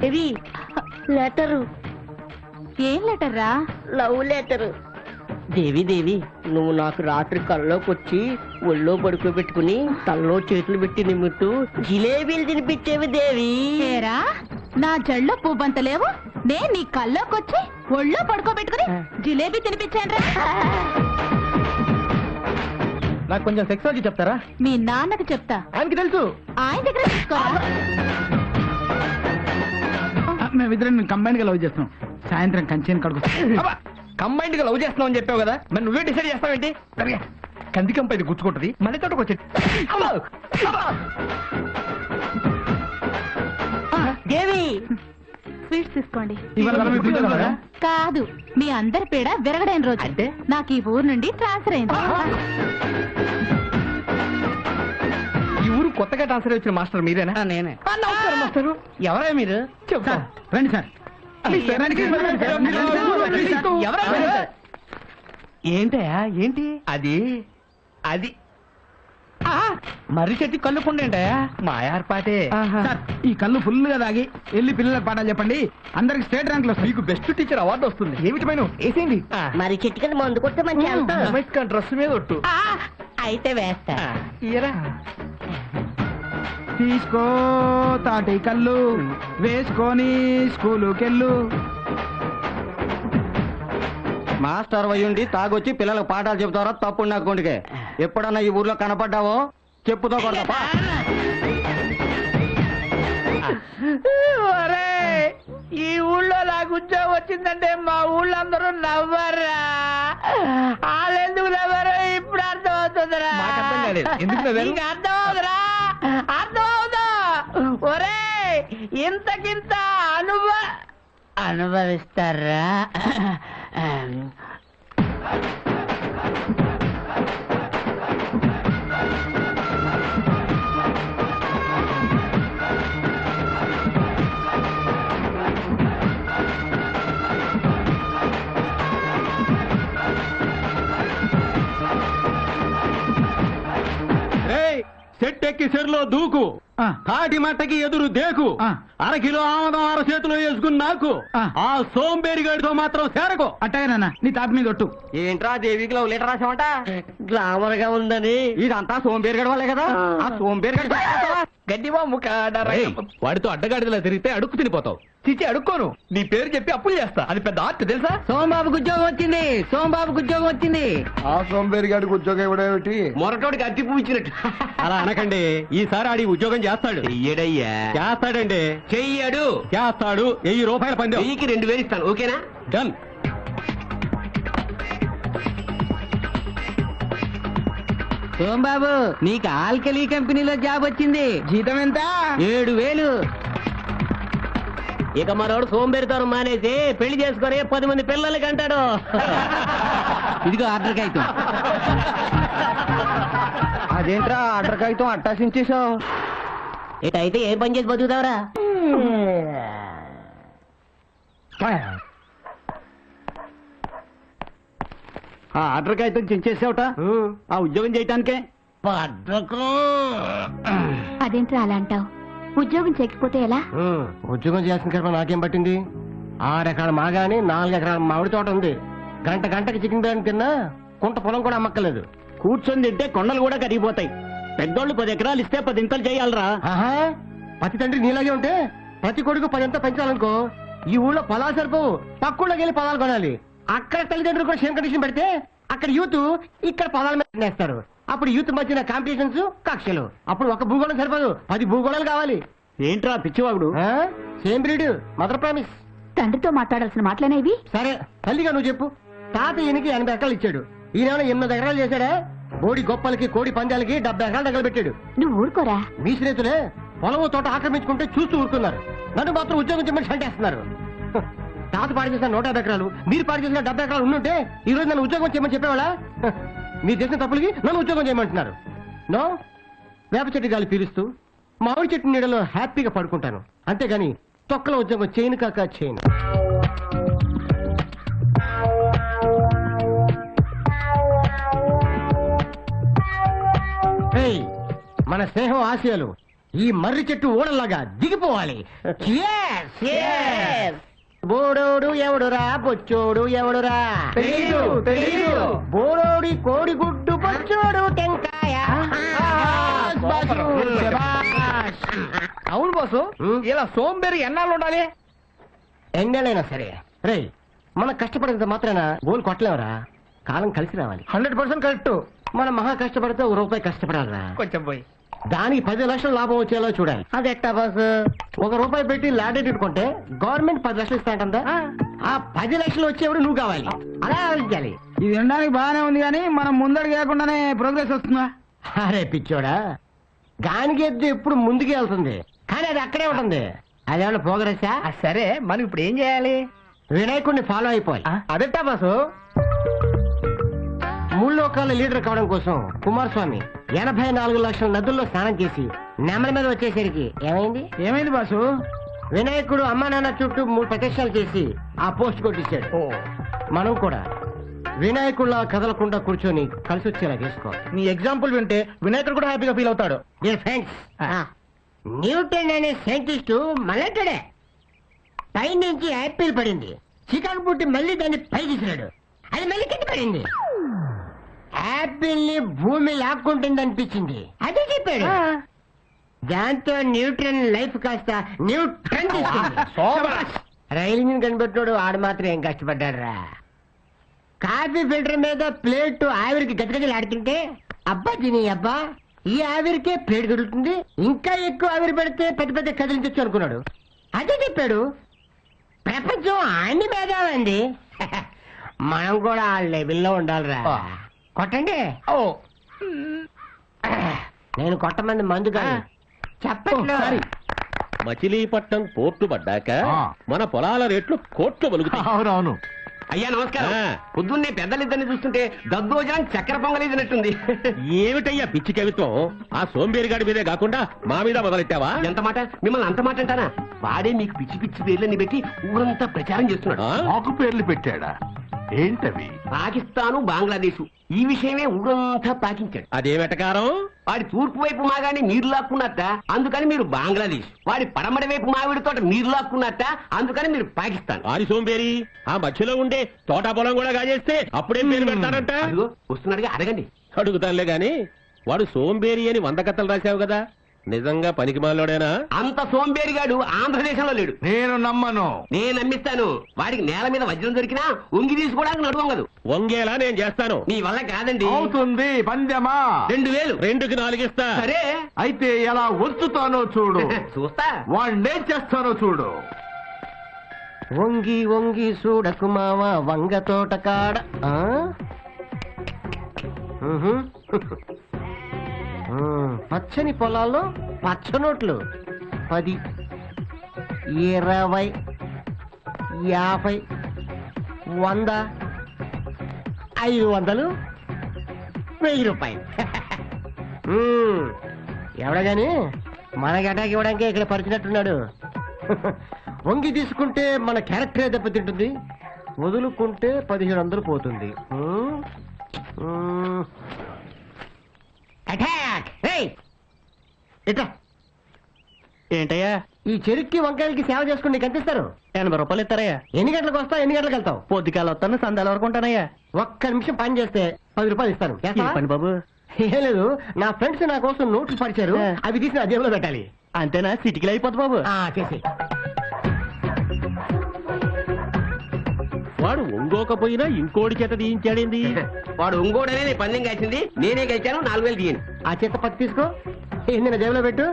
దేవి letter. ఏం letter రా? Love letter. Devi Devi, నువ్వు నాకు రాత్రి కల్లోకి వచ్చి ఒళ్ళో పడుకోబెట్టుకుని తల్లో చేతులు పెట్టి నిమ్ముతూ జిలేబీలు తినిపించేవి దేవి. ఏరా, నా జళ్ళో పువ్వంత లేవు, నేను నీ కల్లోకొచ్చి ఒళ్ళో పడుకోబెట్టుకుని జిలేబీ తినిపించాను. నాకు కొంచెం సెక్సాలజీ చెప్తారా? మీ నాన్నకి చెప్తా. ఆయనకి తెలుసు. ఆయన దగ్గర తీసుకోరా. మేమిద్దరం కంబైన్ గా లవ్ చేస్తున్నాం. సాయంత్రం కంచెని కడుగు. కంబైన్డ్ గా లవ్ చేస్తున్నావు అని చెప్పావు కదా, మరి నువ్వే డిసైడ్ చేస్తావేంటి? కందికంప ఇది గుచ్చుకుంటది, మళ్ళీ తోటకు వచ్చి దేవి స్వీట్స్ తీసుకోండి. ఇవాళ కాదు, మీ అందరి పేడ విరగడైన రోజు. అంటే? నాకు ఈ ఊరు నుండి ట్రాన్స్ఫర్ అయింది. ఈ ఊరు కొత్తగా ట్రాన్స్ఫర్ వచ్చిన మాస్టర్ మీరేనా? నేనే. నమస్కారం మాస్టర్. ఎవరా మీరు? చెప్తా. రండి సార్. ఏంటయా ఏంటి అది? అది మర్రి చెట్టు కళ్ళుకుండేంటయా మా ఏర్పాటే. సార్, ఈ కళ్ళు ఫుల్ గా తాగి వెళ్ళి పిల్లలకు పాఠాలు చెప్పండి, అందరికి స్టేట్ ర్యాంక్ లో మీకు బెస్ట్ టీచర్ అవార్డు వస్తుంది. ఏమిటి మైను వేసేయండి. మరి చెట్టు కింద మందు కొడితే మంచి వెళ్తాం. డ్రెస్ మీద ఒట్టు. అయితే వేస్తా. ఇయరా తీసుకో తాటి కళ్ళు వేసుకొని స్కూలుకెళ్ళు. మాస్టర్ అయ్యుండి తాగొచ్చి పిల్లలకు పాఠాలు చెబుతారా? తప్పుడు నా కొండికే. ఎప్పుడన్నా ఈ ఊర్లో కనపడ్డావో చెప్పుతో కొడతా. ఈ ఊళ్ళో నాకు ఉద్యోగం వచ్చిందంటే మా ఊళ్ళో అందరూ నవ్వరా? వాళ్ళెందుకు నవ్వరు ఇప్పుడు అర్థమవుతుందిరా. నీకు అర్థమవుతురా? అర్థమవుతా? ఒరే, ఇంతకింత అనుభవిస్తారా? సెట్ ఎక్కి సెర్లో దూకు, తాటి మట్టకి ఎదురు దేకు, అరకిలో ఆమదం అర చేతిలో వేసుకుని నాకు ఆ సోంబేరిగాడితో మాత్రం చేరకు. అట్టగానన్నా నీ తాపి మీద ఒట్టు. ఏంట్రా దేవికి లవ్ లెటర్ రాసామంట? గ్లామర్ గా ఉందని. ఇదంతా సోంబేరిగాడి వాళ్ళే కదా. ఆ సోంబేరిగాడి గడ్డివా ముఖ వాడితో అడ్డగాడిదలా తిరిగితే అడుక్కు తినిపోతావు. చిచ్చి అడుక్కోను, నీ పేరు చెప్పి అప్పులు చేస్తా. అది పెద్ద ఆర్ట్ తెలుసా? సోమబాబుకి ఉద్యోగం వచ్చింది. సోమబాబుకి ఉద్యోగం వచ్చింది. ఆ సోంబేరిగాడికి ఉద్యోగం ఇవ్వడేమిటి? మొరటోడికి అట్టి పూచినట్టు. అలా అనకండి, ఈసారి ఆడి ఉద్యోగం చేస్తాడు. చెయ్యడయ్యా. చేస్తాడండి. చెయ్యడు. చేస్తాడు. 1000 రూపాయల పందెం. 1000కి 2000 ఇస్తాను. ఓకేనా? డన్. సోమబాబు, నీకు ఆల్కలీ కంపెనీలో జాబ్ వచ్చింది. జీతం ఎంత? 7000. ఇక మరోడు సోంబేరితనం మానేసి పెళ్లి చేసుకొని 10 మంది పిల్లలకి అంటాడు. ఇదిగో ఆర్డర్ కాగితం. అదేంట్రా ఆర్డర్ కాగితం అట్టాసించేసావు? ఇటైతే ఏ పని చేసి బతుకుతావరా? ఆ ఆర్డర్ కాగితం చించేసావుట ఆ ఉద్యోగం చేయటానికే. అదేంట్రా అలా అంటావు? ఉద్యోగం చేయకపోతే ఎలా? ఉద్యోగం చేసిన కర్మ నాకేం పట్టింది? 6 ఎకరాల మాగాని 4 ఎకరాల మామిడి తోట ఉంది. గంటకి చికెన్ బిర్యానీ తిన్నా కుంట పొలం కూడా అమ్మక్కలేదు. కూర్చొని తింటే కొండలు కూడా కరిగిపోతాయి. పెద్దోళ్ళు 10 ఎకరాలు ఇస్తే 10 ఇంతలు చేయాలరా. ప్రతి తండ్రి నీలాగే ఉంటే ప్రతి కొడుకు 10 ఎంత పెంచాలనుకో. ఈ ఊళ్ళో పొలాలు సరిపోవు, పక్కూళ్ళకి వెళ్ళి పొలాలు కొనాలి. అక్కడ తల్లిదండ్రులు కూడా సేమ్ కండిషన్ పెడితే అక్కడ యూత్ ఇక్కడ పొలాల మీద వేస్తారు. అప్పుడు యూత్ మధ్యన కాంపిటీషన్స్, కక్షలు. అప్పుడు ఒక భూగోళం సరిపోదు, 10 భూగోళాలు కావాలి. ఏంట్రా పిచ్చివాగుడు? Same breed, mother promise. తండ్రితో మాట్లాడాల్సిన మాటలేనేవి? సరే తల్లిగా నువ్వు చెప్పు. తాత ఈయనకి 80 ఎకరాలు ఇచ్చాడు, ఈయన 8 ఎకరాలు చేశాడా? బోడి గొప్పలకి కోడి పందాలకి 70 ఎకరాలు తగలబెట్టాడు. నువ్వు ఊరుకోరా. మీ స్నేహితులే పొలము తోట ఆక్రమించుకుంటే చూస్తూ ఊరుకున్నారు. నన్ను మాత్రం ఉద్యోగం చేయమని సంటేస్తున్నారు. తాత పాడు చేసిన 150 ఎకరాలు, మీరు పాడు చేసిన 70 ఎకరాలు ఉండుంటే ఈ రోజు నన్ను ఉద్యోగం చేయమని చెప్పేవాళ్ళ? మీరు చేసిన తప్పులకి నన్ను ఉద్యోగం చేయమంటున్నారు. నో, వేప చెట్టు గాలి పీలుస్తూ మామిడి చెట్టు నీడలో హ్యాపీగా పడుకుంటాను, అంతేగాని తొక్కల ఉద్యోగం చేయను కాక చేయను. మన స్నేహం ఆశయాలు ఈ మర్రి చెట్టు ఓడలాగా దిగిపోవాలి. Cheers! బోడోడు ఎవడురా, బొచ్చోడు ఎవడురా? బోడోడి కోడిగుడ్డు, బొచ్చోడు టెంకాయ. అవును బాసు, ఇలా సోంబేరి ఎన్నాళ్ళు ఉండాలి? ఎన్నెలైనా సరే రే, మనం కష్టపడినంత మాత్రాన గోల్ కొట్టలేవరా. కాలం కలిసి రావాలి. 100% కరెక్ట్. మనం మహా కష్టపడితే ₹1 కష్టపడాలరా. కొంచెం పోయి దానికి 10 లక్షలు లాభం వచ్చేలా చూడాలి. అది ఎట్టా బాసు? ₹1 పెట్టి ల్యాండ్ పెట్టుకుంటే గవర్నమెంట్ 10 లక్షలు ఇస్తాంటందా? ఆ 10 లక్షలు వచ్చేవాడు నువ్వు కావాలి. అలా ఆలోచించాలి. ఇది వినడానికి బాగానే ఉంది కానీ మనం ముందడు కాకుండానే ప్రోగ్రెస్ వస్తుందా? అరే పిచ్చోడా, గానికి ఎద్దు ఎప్పుడు ముందుకే వెళ్తుంది కానీ అది అక్కడే ఉంటుంది. అదేమన్నా ప్రోగ్రెసా? సరే, మనం ఇప్పుడు ఏం చేయాలి? వినాయకుడిని ఫాలో అయిపోవాలి. అదెట్టా బాసు? 3 లోకాల లీడర్ కావడం కోసం కుమారస్వామి 84 లక్షల నదుల్లో స్నానం చేసి నెమల మీద వచ్చేసరికి ఏమైంది బాసు? వినాయకుడు అమ్మా నాన్న చుట్టూ 3 ప్రదక్షిణాలు చేసి ఆ పోస్ట్ కొట్టించాడు. మనం కూడా వినాయకుడిలా కదలకుండా కూర్చొని కలిసి వచ్చేలా చేసుకోవాలి. నీ ఎగ్జాంపుల్ వింటే వినాయకుడు కూడా హ్యాపీగా ఫీల్ అవుతాడు. డియర్ ఫ్రెండ్స్, న్యూటన్ అనే సైంటిస్టు మళ్ళీ పైనుంచి యాపిల్ పడింది, చికాకు పుట్టి మళ్ళీ దాన్ని పైకిసినాడు, అది మళ్ళీ కింద పడింది. యాపిల్ ని భూమి లాక్కుంటుంది అనిపించింది, అదే చెప్పాడు. దాంతో న్యూటన్ లైఫ్ కాస్త న్యూట్రన్ రైలు మీద కనిపెట్టాడు. ఆడు మాత్రం ఏం కష్టపడ్డాడు రా. కాఫీ ఫిల్టర్ మీద ప్లేట్ ఆవిరికి గజగజలు ఆడుతుంటే అబ్బా తిని అబ్బా ఈ ఆవిరికే ప్లేట్ దొరుకుతుంది, ఇంకా ఎక్కువ ఆవిరి పెడితే పెద్ద పెద్ద కదిలించొచ్చు అనుకున్నాడు. అదే చెప్పాడు. ప్రపంచం అన్ని భేదాలండి. మనం కూడా ఆ లెవెల్లో ఉండాలిరా. కొట్టండి. నేను కొట్టమంది మందు కాదు, చెప్పండి. మచిలీపట్నం పోర్టు పడ్డాక మన పొలాల రేట్లు కోట్లు బలుగుతాయి. అవునవును. అయ్యా నమస్కారం. పొద్దున్నే పెద్దలిద్దరిని చూస్తుంటే దద్దోజనం చక్కెర పొంగలేదన్నట్టుంది. ఏమిటయ్యా పిచ్చి కవిత్వం? ఆ సోంబేరిగాడి మీదే కాకుండా మా మీద మొదలెట్టావా? ఎంత మాట, మిమ్మల్ని అంత మాట అంటానా? వాడే మీకు పిచ్చి పిచ్చి పేర్లని పెట్టి ఊరంతా ప్రచారం చేస్తున్నాడు. మాకు పేర్లు పెట్టాడా? ఏంటవి? పాకిస్తాను, బంగ్లాదేశ్ ఈ విషయమే ఊరంతా పాకించాడు. అదే వెటకారం. వాడి తూర్పు వైపు మాగాని మీరు లాక్కున్నట్ట, అందుకని మీరు బంగ్లాదేశ్. వాడి పడమడి వైపు మావిడి తోట మీరు లాక్కున్నట్ట, అందుకని మీరు పాకిస్తాన్. ఆరి సోంబేరి ఆ మధ్యలో ఉండే తోటా పొలం కూడా కాజేస్తే అప్పుడే పేరు పెడతాడంట. వస్తున్నాడుగా, అడగండి. అడుగుతానులే గాని వాడు సోంబేరి అని 100 కథలు రాశావు కదా, నిజంగా పనికిమాలోడేనా? అంత సోంబేరిగాడు ఆంధ్రదేశంలో లేడు. నేను నమ్మను. నేను నమ్మిస్తాను. వాడికి నేల మీద వజ్రం దొరికినా ఉంగి తీసుకోవడానికి నడువంగదు. వంగేలా నేను చేస్తాను. నీ వల్ల కాదండి. అవుతుంది. పందెమా? 2000. 2కి 4 ఇస్తా. సరే అయితే ఎలా వచ్చుతానో చూడు. చూస్తా. వాణ్ణేం చేస్తానో చూడు. వంగి వంగి చూడకు మావ వంగ తోట కాడ. పచ్చని పొలాల్లో పచ్చనోట్లు 10, 20, 50, 100, 500, 1000 రూపాయలు. ఎవడగాని మనకి అటాక్ ఇవ్వడానికి ఇక్కడ పరిచినట్టున్నాడు. వంగి తీసుకుంటే మన క్యారెక్టరే దెబ్బతింటుంది, వదులుకుంటే 1500 పోతుంది. అటాక్! ఏంటయ్యా? ఈ చెరుక్కి వంకాయలకి సేవ చేసుకుని నీకు ఎంత ఇస్తారు? 80 రూపాయలు ఇస్తారయ్యా. ఎన్ని గంటలకు వస్తావు, ఎన్ని గంటలకు వెళ్తావు? పొద్దుకాల వస్తాను, సందాల వరకు ఉంటానయ్యా. ఒక్క నిమిషం పని చేస్తే 10 రూపాయలు ఇస్తాను. చేస్తావా? పని బాబు. ఏం లేదు, నా ఫ్రెండ్స్ నా కోసం నోట్లు పరిచారు, అవి తీసి నా జేబులో పెట్టాలి. అంతేనా? సిటీకి అయిపోద్ది బాబు. చేసి వాడు ఒంగోకపోయినా ఇంకోటి చేత తీయించాడేంది? వాడు ఒంగోడనే నేను పందెం కాసింది, నేనే గెలిచాను. 4000 తీయండి. ఆ చేత 10 తీసుకో, ఏంది నా జేబులో పెట్టు.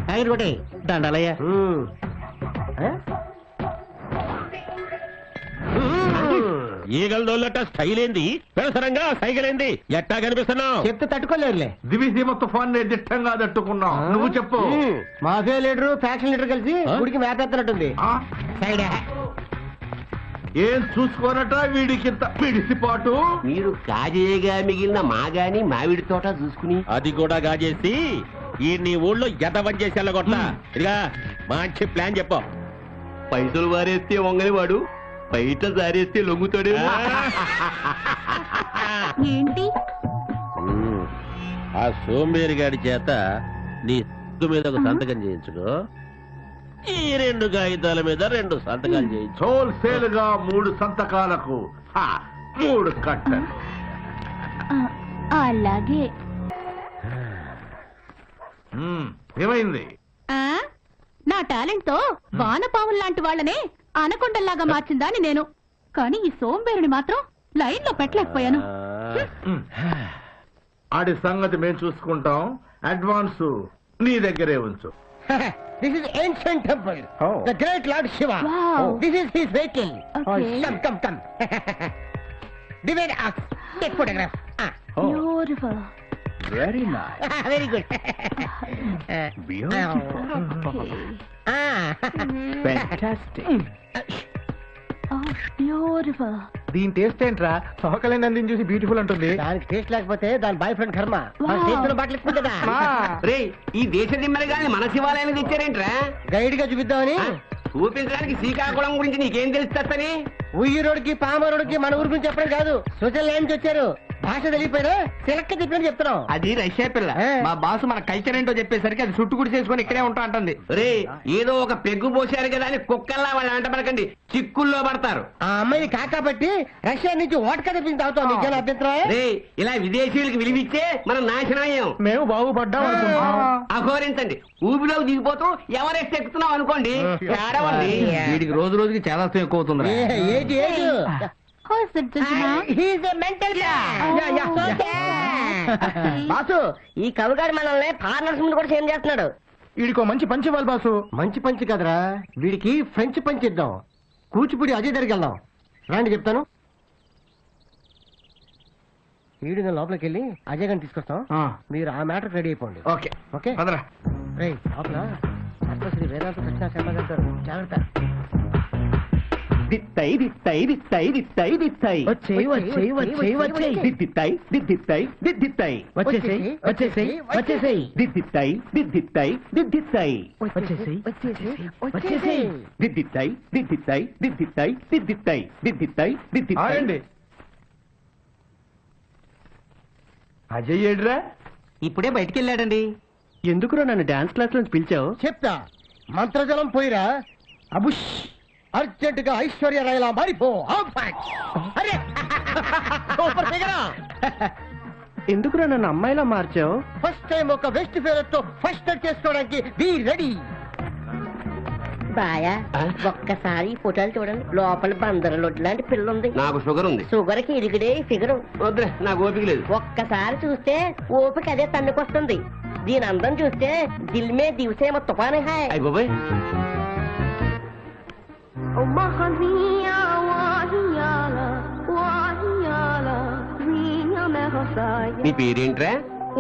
టైర్ కొట్టే దండాలయ్యా. ఈగలదోళ్ళట స్టైల్ ఏంది, పెడసరంగా సైకిల్ ఏంది, ఎట్టా కనిపిస్తున్నావు? చెప్తే తట్టుకోలేరులే. దివిసీమ తుఫాన్ దిట్టంగా తట్టుకున్నావు. నువ్వు చెప్పు. మాఫియా లీడరు ఫ్యాక్షన్ లీడర్ కలిసి గుడికి మేపెత్తనట్టుంది. సైడ్ ఏం చూసుకోనట వీడికింత పిడిసిపాటు. మీరు కాజేయగా మిగిలిన మాగాని మామిడి తోట చూసుకుని అది కూడా గాజేసి ఈ నీ ఊళ్ళో ఎదవం చేసి వెళ్ళగొట్ల. ఇదిగా మంచి ప్లాన్ చెప్పు. పైసలు వారేస్తే వంగని వాడు బయట జారేస్తే లొంగుతాడు. ఏంటి? ఆ సోంబేరి గాడి చేత నీ మీద ఒక సంతకం చేయించుకో, ఈ 2 కాగితాల మీద 2 సంతకాలు చేయించు. హోల్సేల్ గా 3 సంతకాలకు 3 కట్టలు. అలాగే. ఏమైంది? నా టాలెంట్ తో వానపాములు లాంటి వాళ్ళనే అనకొండల్లాగా మార్చిందాని నేను. కానీ ఈ సోంబేరుని మాత్రం లైన్ లో పెట్టలేకపోయాను. ఆడి సంగతి మేము చూసుకుంటాం. అడ్వాన్స్ నీ దగ్గరే ఉంచు. This is ancient temple, the great lord Shiva. Wow. This is his vehicle. Okay. Come divide us, take photograph. Beautiful. Very nice. Very good. Fantastic. Beautiful. దీని టేస్ట్ ఏంట్రా? సోకలేని నందిని చూసి బ్యూటిఫుల్ అంటుంది. దానికి టేస్ట్ లేకపోతే దాని బాయ్ ఫ్రెండ్ కర్మ. మన చేతిలో బాటలు ఇస్తుంది కదా. రే ఈ దేశ దిమ్మరి గాని మన శివాలయానికి తెచ్చారేంట్రా? గైడ్ గా చూపిద్దామని. చూపించడానికి శ్రీకాకుళం గురించి నీకేం తెలుస్తని? ఉయ్యూరోడికి పామరోడికి మన ఊరి గురించి చెప్పడం కాదు, స్విట్జర్లాండ్ నుంచి వచ్చారు. భాష తెలియపోయినా సిలక్క చెప్పినట్టు చెప్తున్నాం. అది రష్యా పిల్ల. మా బాసు మన కల్చర్ ఏంటో చెప్పేసరికి అది చుట్టుకుడి చేసుకుని ఇక్కడే ఉంటా అంటుంది. రే ఏదో ఒక పెగ్గు పోసారు కదా అని కుక్కల్లా వాళ్ళు అంట పడకండి, చిక్కుల్లో పడతారు. ఆ అమ్మాయిని కాకాపట్టి రష్యా నుంచి ఓటకా తెప్పించి తాగుతాం. నీకేనా అభ్యంతరం? రే ఇలా విదేశీయులకి విలువిచ్చే మనం నాశనమయ్యాం. మేము బాగుపడ్డాం అనుకుంటున్నాం. అఘోరించండి, ఊబిలోకి దిగిపోతూ ఎవరెస్ట్ ఎక్కుతున్నాం అనుకోండి. ఏడవండి. వీడికి రోజు రోజుకి చాలా ఎక్కువ అవుతుంది. ఏది ఏది? Who's it, Jajama? He's a mental boss, ఈ కవిగాడు మనల్ని ఫారినర్స్ ముందు కూడా చేంజ్ చేస్తున్నాడు. వీడికో మంచి పంచి ఇవ్వాలి బాసు. మంచి పంచి కదరా, వీడికి ఫ్రెంచ్ పంచి ఇద్దాం. కూచిపూడి అజయ్ దగ్గరికి వెళ్దాం. రాండి చెప్తాను. వీడు నేను లోపలికి వెళ్ళి అజయ్ గారిని తీసుకొస్తాం. మీరు ఆ మ్యాటర్ రెడీ అయిపోండి. ఓకే ఓకే పదరా. రేయ్ లోపల శ్రీ వేదాంత కృష్ణ శర్మ గారు జాగ్రత్త. దిత్తై దిత్తై దిత్తై దిత్తై దిత్తై వచ్చేయ్ వచ్చేయ్ వచ్చేయ్ వచ్చేయ్ దిత్తిత్తై దిత్తిత్తై దిత్తిత్తై వచ్చేసేయ్ వచ్చేసేయ్ వచ్చేసేయ్ దిత్తిత్తై దిత్తిత్తై దిత్తిత్తై వచ్చేసేయ్ వచ్చేసేయ్ వచ్చేసేయ్ దిత్తిత్తై దిత్తిత్తై దిత్తిత్తై దిత్తిత్తై దిత్తిత్తై దిత్తిత్తై. ఆగండి. అజయ్ ఏడ్రా? ఇప్పుడే బయటికి వెళ్ళాడండి. ఎందుకురా నన్ను డాన్స్ క్లాస్ నుంచి పిలిచావు? చెప్తా. మంత్రజలం పోయిరా. అబుష్ అర్జెంట్ గా ఐశ్వర్య రాయలా మారిపో. అరే సూపర్ ఫిగరా. ఎందుకురా నన్ను అమ్మాయిలా మార్చావు? ఫస్ట్ టైం ఒక వెస్ట్ ఫేవర్ తో ఫస్ట్ చేసుకోవడానికి బీ రెడీ. బాయా ఒక్కసారి ఫోటోలు చూడండి. లోపల బందరలొడ్డు లాంటి పిల్ల ఉంది. నాకు షుగర్ ఉంది. షుగర్ కి ఇరిగిడే ఫిగర్. వద్దులే, నాకు ఓపిక లేదు. ఒక్కసారి చూస్తే ఓపిక అదే తన్నుకొస్తుంది. దీని అందం చూస్తే దిల్ మే దివసే తుఫానే హాయ్. అయ్య బాబాయ్, నీ పేరేంట్రా?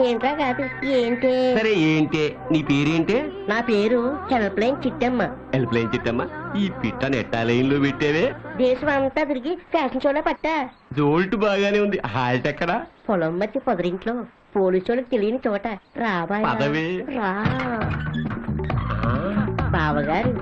ఏంట్రా కాదు ఏంటి? సరే ఏంటే నీ పేరేంటే? నా పేరు హెల్ప్లైన్ చిట్టమ్మ. హెల్ప్లైన్ చిట్టమ్మా, ఈ పిట్ట నెట్టా లైన్ లో పెట్టేవే. దేశం అంతా తిరిగి ఫ్యాషన్ షోలో పట్టా. జోల్ట్ బాగానే ఉంది. హాల్ట్ ఎక్కడా? పొలం మధ్య పొదరింట్లో పోలీసులకు తెలియని చోట. రాబాయ్ పదవే. రా బావగారు.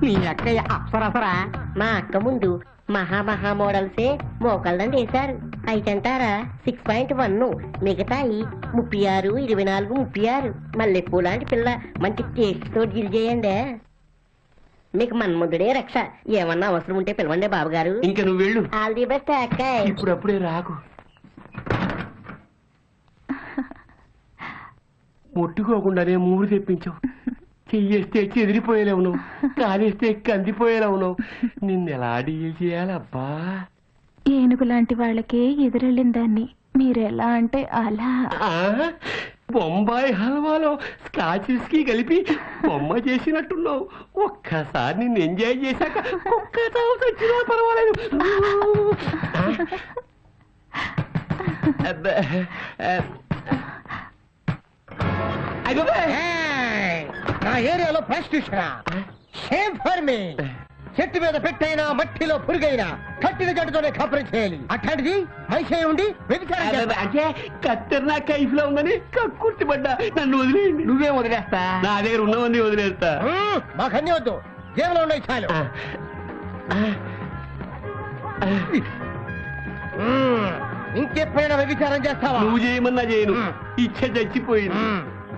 నీ అక్కయ్య అప్సరసరా? మా అక్క ముందు మహా మోడల్సే మోకళ్ళని వేశారు. అయితంటారా 6.1, మిగతాయి 36, 24, 36. మల్లెపూ లాంటి పిల్ల మంచి టేస్ట్ తో జిల్ చేయండి. మీకు మన్ముద్దుడే రక్ష. ఏమన్నా అవసరం ఉంటే పిలవండి బాబుగారు. ఇంకా నువ్వు వెళ్ళు. ఆల్ ది బెస్ట్ అక్కాయ్. ఇప్పుడప్పుడే రాకు. ముట్టుకోకుండానే మూడు తెప్పించావు. చెయ్యేస్తే చెదిరిపోయేలేవు నువ్వు, కాలేస్తే కందిపోయేలేవు నువ్వు. నిన్నెలా డీల్ చేయాలబ్బా? ఏనుగు లాంటి వాళ్ళకే ఎదురెళ్ళిన దాన్ని మీరెలా అంటే అలా. బొంబాయి హల్వాలో స్కాచ్ విస్కీ కలిపి బొమ్మ చేసినట్టున్నావు. ఒక్కసారి నిన్ను ఎంజాయ్ చేశాక ఒక్క చావు చచ్చినా పర్వాలేదు. నా ఏరియాలో ప్రాస్టిట్యూషన్ షేమ్ ఫర్ మీ. చెట్టు మీద పెట్టైనా మట్టిలో పురుగైనా కట్టిన జట్టుతోనే కాపురం చేయాలి. అట్లాంటిది మైసే ఉండి వ్యభిచారం చేస్తా. అంటే కత్తెర నా కైఫ్ లో ఉందని కక్కుర్తి పడ్డా. నన్ను వదిలేయండి. నువ్వేం వదిలేస్తా? నా దగ్గర ఉన్నవన్నీ వదిలేస్తా. మాకన్నీ వద్దు, జేబులో ఉన్నాయి చాలు. ఇంకెప్పుడైనా వ్యభిచారం చేస్తావా? నువ్వు చేయమన్నా చేయను. ఇచ్చ చచ్చిపోయింది.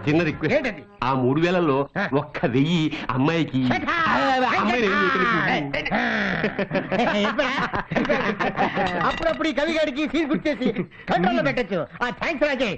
చిన్న రిక్వెస్ట్. ఏంటది? ఆ 3000లో ఒక్క 1000 అమ్మాయికి అమ్మాయి అప్పుడప్పుడు ఈ కవిగాడికి సీన్ గుర్తేసి కంట్రోల్లో పెట్టచ్చు. థ్యాంక్స్ రాజే.